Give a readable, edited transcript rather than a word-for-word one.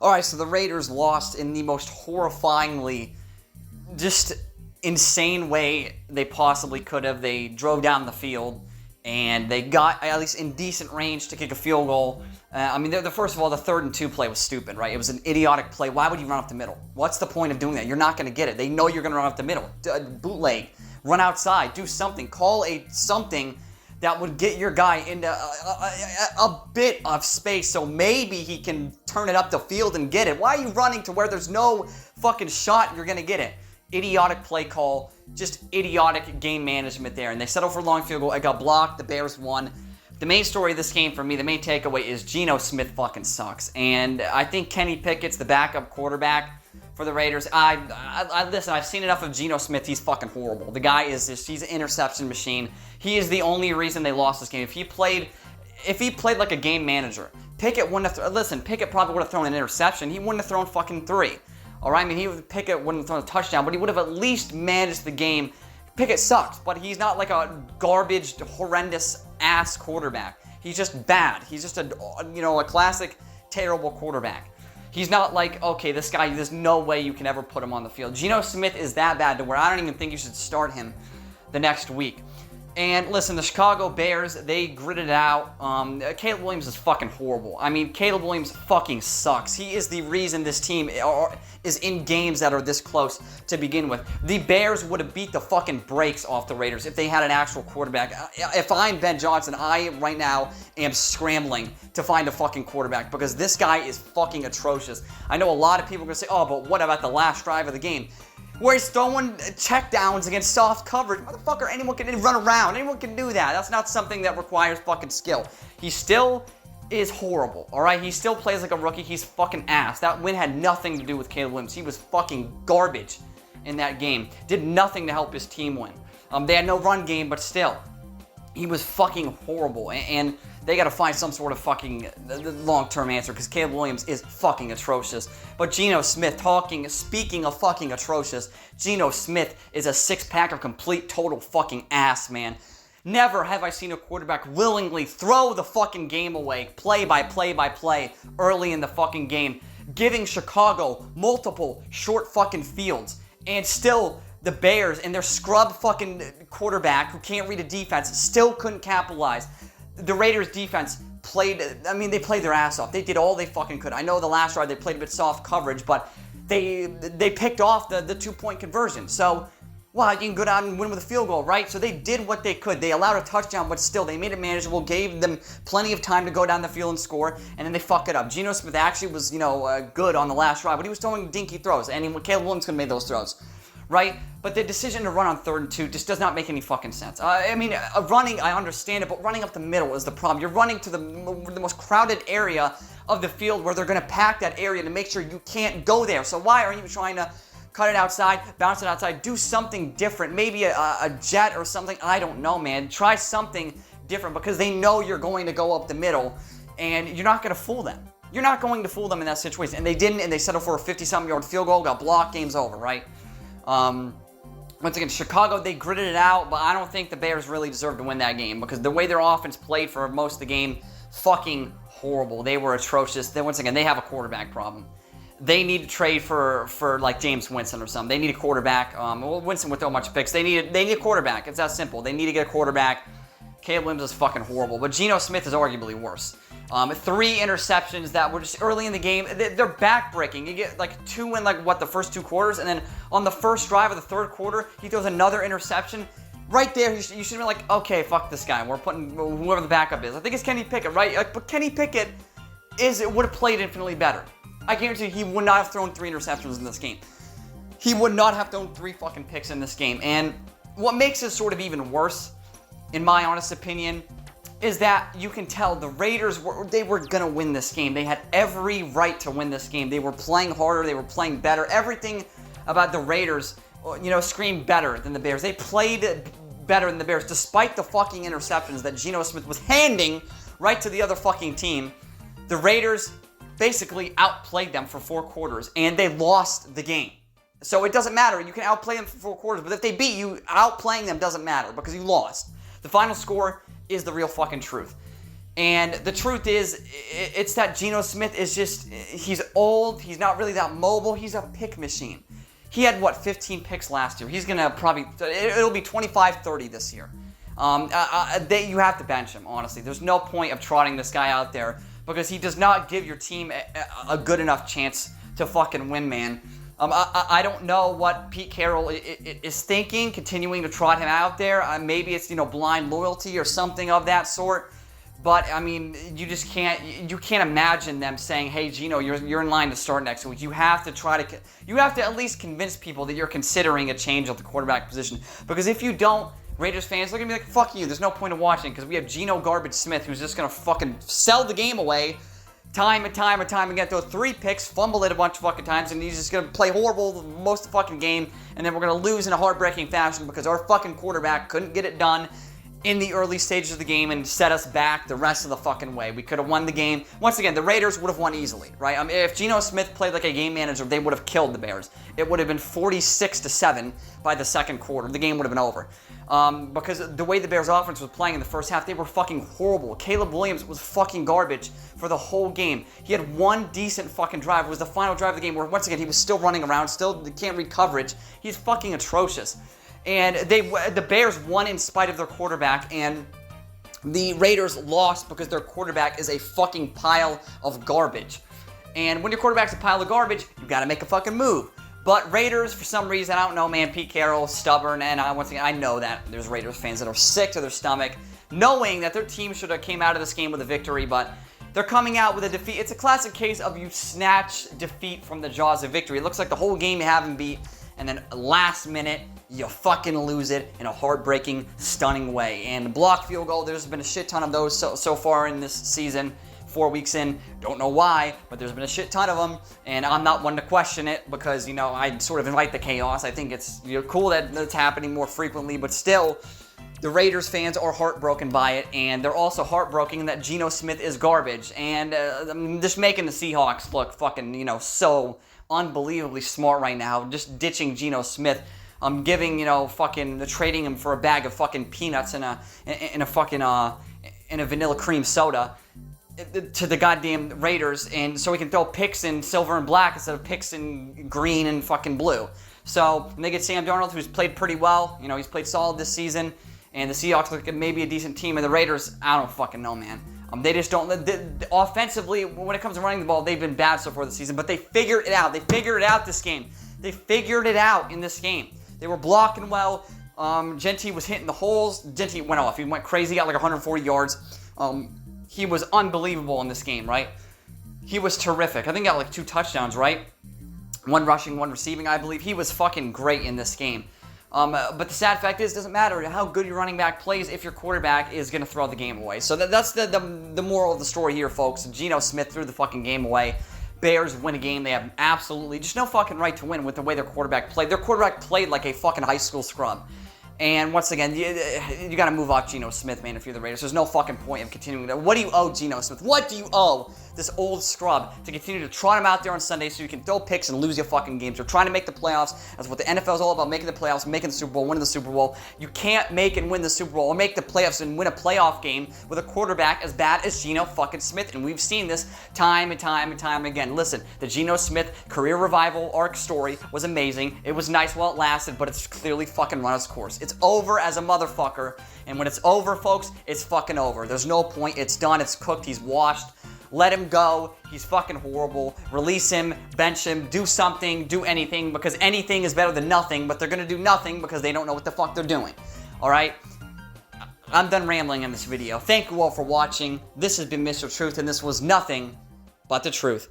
Alright, so the Raiders lost in the most horrifyingly, just insane way they possibly could have. They drove down the field, and they got at least in decent range to kick a field goal. First of all, the 3rd and 2 play was stupid, right? It was an idiotic play. Why would you run up the middle? What's the point of doing that? You're not going to get it. They know you're going to run up the middle. Bootleg, run outside, do something. Call something that would get your guy into a bit of space so maybe he can turn it up the field and get it. Why are you running to where there's no fucking shot you're going to get it? Idiotic play call, just idiotic game management there. And they settled for a long field goal. It got blocked. The Bears won. The main story of this game for me, the main takeaway is Geno Smith fucking sucks. And I think Kenny Pickett's the backup quarterback for the Raiders. Listen, I've seen enough of Geno Smith. He's fucking horrible. The guy he's an interception machine. He is the only reason they lost this game. If he played like a game manager, Pickett wouldn't have, Pickett probably would have thrown an interception. He wouldn't have thrown fucking 3. All right, Pickett wouldn't have thrown a touchdown, but he would have at least managed the game. Pickett sucks, but he's not like a garbage, horrendous ass quarterback. He's just bad. He's just a classic terrible quarterback. He's not like, okay, this guy, there's no way you can ever put him on the field. Geno Smith is that bad to where I don't even think you should start him the next week. And listen, the Chicago Bears, they gritted it out. Caleb Williams is fucking horrible. Caleb Williams fucking sucks. He is the reason this team is in games that are this close to begin with. The Bears would have beat the fucking brakes off the Raiders if they had an actual quarterback. If I'm Ben Johnson, I right now am scrambling to find a fucking quarterback because this guy is fucking atrocious. I know a lot of people are going to say, oh, but what about the last drive of the game? Where he's throwing checkdowns against soft coverage. Motherfucker, anyone can run around. Anyone can do that. That's not something that requires fucking skill. He still is horrible, all right? He still plays like a rookie. He's fucking ass. That win had nothing to do with Caleb Williams. He was fucking garbage in that game. Did nothing to help his team win. They had no run game, but still. He was fucking horrible. And they got to find some sort of fucking long-term answer because Caleb Williams is fucking atrocious. But Geno Smith, speaking of fucking atrocious, Geno Smith is a six-pack of complete total fucking ass, man. Never have I seen a quarterback willingly throw the fucking game away, play by play, early in the fucking game, giving Chicago multiple short fucking fields, and still the Bears and their scrub fucking quarterback who can't read a defense still couldn't capitalize. The Raiders defense played their ass off. They did all they fucking could. I know the last drive they played a bit soft coverage, but they picked off the 2-point conversion. So, well, you can go down and win with a field goal, right? So they did what they could. They allowed a touchdown, but still, they made it manageable, gave them plenty of time to go down the field and score, and then they fuck it up. Geno Smith actually was, good on the last drive, but he was throwing dinky throws, and Caleb Williams could have made those throws, right? But the decision to run on 3rd and 2 just does not make any fucking sense. Running, I understand it, but running up the middle is the problem. You're running to the most crowded area of the field where they're going to pack that area to make sure you can't go there. So why are you trying to cut it outside, bounce it outside, do something different, maybe a jet or something? I don't know, man. Try something different because they know you're going to go up the middle and you're not going to fool them. You're not going to fool them in that situation. And they didn't, and they settled for a 50-something yard field goal, got blocked, game's over, right? Once again, Chicago, they gritted it out, but I don't think the Bears really deserved to win that game because the way their offense played for most of the game, fucking horrible. They were atrocious. Once again, they have a quarterback problem. They need to trade for like James Winston or something. They need a quarterback. Winston would throw a bunch of picks. They need a quarterback. It's that simple. They need to get a quarterback. Caleb Williams is fucking horrible, but Geno Smith is arguably worse. 3 interceptions that were just early in the game. They're back-breaking. You get like 2 in the first 2 quarters, and then on the first drive of the 3rd quarter, he throws another interception. Right there, you should have been like, okay, fuck this guy. We're putting whoever the backup is. I think it's Kenny Pickett, right? But Kenny Pickett would have played infinitely better. I guarantee you he would not have thrown 3 interceptions in this game. He would not have thrown 3 fucking picks in this game. And what makes it sort of even worse, in my honest opinion, is that you can tell the Raiders were going to win this game. They had every right to win this game. They were playing harder. They were playing better. Everything about the Raiders, screamed better than the Bears. They played better than the Bears, despite the fucking interceptions that Geno Smith was handing right to the other fucking team. The Raiders basically outplayed them for 4 quarters, and they lost the game. So it doesn't matter. You can outplay them for 4 quarters, but if they beat you, outplaying them doesn't matter because you lost. The final score is the real fucking truth. And the truth is, it's that Geno Smith is just, he's old, he's not really that mobile, he's a pick machine. He had, 15 picks last year. He's going to probably, it'll be 25-30 this year. You have to bench him, honestly. There's no point of trotting this guy out there because he does not give your team a good enough chance to fucking win, man. I don't know what Pete Carroll is thinking, continuing to trot him out there. Maybe it's, blind loyalty or something of that sort. But, I mean, you can't imagine them saying, hey, Geno, you're in line to start next week. You have to at least convince people that you're considering a change at the quarterback position. Because if you don't, Raiders fans look at me like, fuck you, there's no point in watching because we have Geno Garbage Smith who's just going to fucking sell the game away time and time again. Throw 3 picks, fumble it a bunch of fucking times, and he's just going to play horrible most of the fucking game, and then we're going to lose in a heartbreaking fashion because our fucking quarterback couldn't get it done in the early stages of the game and set us back the rest of the fucking way. We could have won the game. Once again, the Raiders would have won easily, right? If Geno Smith played like a game manager, they would have killed the Bears. It would have been 46-7 by the second quarter. The game would have been over. Because the way the Bears offense was playing in the first half, they were fucking horrible. Caleb Williams was fucking garbage for the whole game. He had one decent fucking drive. It was the final drive of the game where, once again, he was still running around, still can't read coverage. He's fucking atrocious. And the Bears won in spite of their quarterback, and the Raiders lost because their quarterback is a fucking pile of garbage. And when your quarterback's a pile of garbage, you gotta make a fucking move. But Raiders, for some reason, I don't know, man, Pete Carroll, stubborn, and once again, I know that there's Raiders fans that are sick to their stomach, knowing that their team should have came out of this game with a victory, but they're coming out with a defeat. It's a classic case of you snatch defeat from the jaws of victory. It looks like the whole game you haven't beat, and then last minute, you fucking lose it in a heartbreaking, stunning way. And blocked field goal, there's been a shit ton of those so far in this season. 4 weeks in, don't know why, but there's been a shit ton of them, and I'm not one to question it because, I sort of invite the chaos. I think it's cool that it's happening more frequently, but still, the Raiders fans are heartbroken by it, and they're also heartbroken that Geno Smith is garbage, and just making the Seahawks look fucking, so unbelievably smart right now, just ditching Geno Smith. Giving, trading him for a bag of fucking peanuts and a vanilla cream soda to the goddamn Raiders, and so we can throw picks in silver and black instead of picks in green and fucking blue. So when they get Sam Darnold, who's played pretty well, he's played solid this season, and the Seahawks look like maybe a decent team, and the Raiders, I don't fucking know, man. They just don't. Offensively, when it comes to running the ball, they've been bad so far this season, but they figured it out. They figured it out this game. They figured it out in this game. They were blocking well. Genty was hitting the holes. Genty went off. He went crazy. Got like 140 yards. He was unbelievable in this game, right? He was terrific. I think he got like 2 touchdowns, right? 1 rushing, 1 receiving, I believe. He was fucking great in this game. But the sad fact is, it doesn't matter how good your running back plays if your quarterback is going to throw the game away. So that's the moral of the story here, folks. Geno Smith threw the fucking game away. Bears win a game they have absolutely just no fucking right to win with the way their quarterback played. Their quarterback played like a fucking high school scrub. And once again, you got to move off Geno Smith, man, if you're the Raiders. There's no fucking point of continuing that. What do you owe Geno Smith? What do you owe this old scrub to continue to trot him out there on Sunday so you can throw picks and lose your fucking games? You're trying to make the playoffs. That's what the NFL is all about, making the playoffs, making the Super Bowl, winning the Super Bowl. You can't make and win the Super Bowl or make the playoffs and win a playoff game with a quarterback as bad as Geno fucking Smith. And we've seen this time and time and time again. Listen, the Geno Smith career revival arc story was amazing. It was nice while it lasted, but it's clearly fucking run its course. It's over as a motherfucker. And when it's over, folks, it's fucking over. There's no point. It's done. It's cooked. He's washed. Let him go. He's fucking horrible. Release him, bench him, do something, do anything, because anything is better than nothing, but they're going to do nothing because they don't know what the fuck they're doing. All right? I'm done rambling in this video. Thank you all for watching. This has been Mr. Truth, and this was nothing but the truth.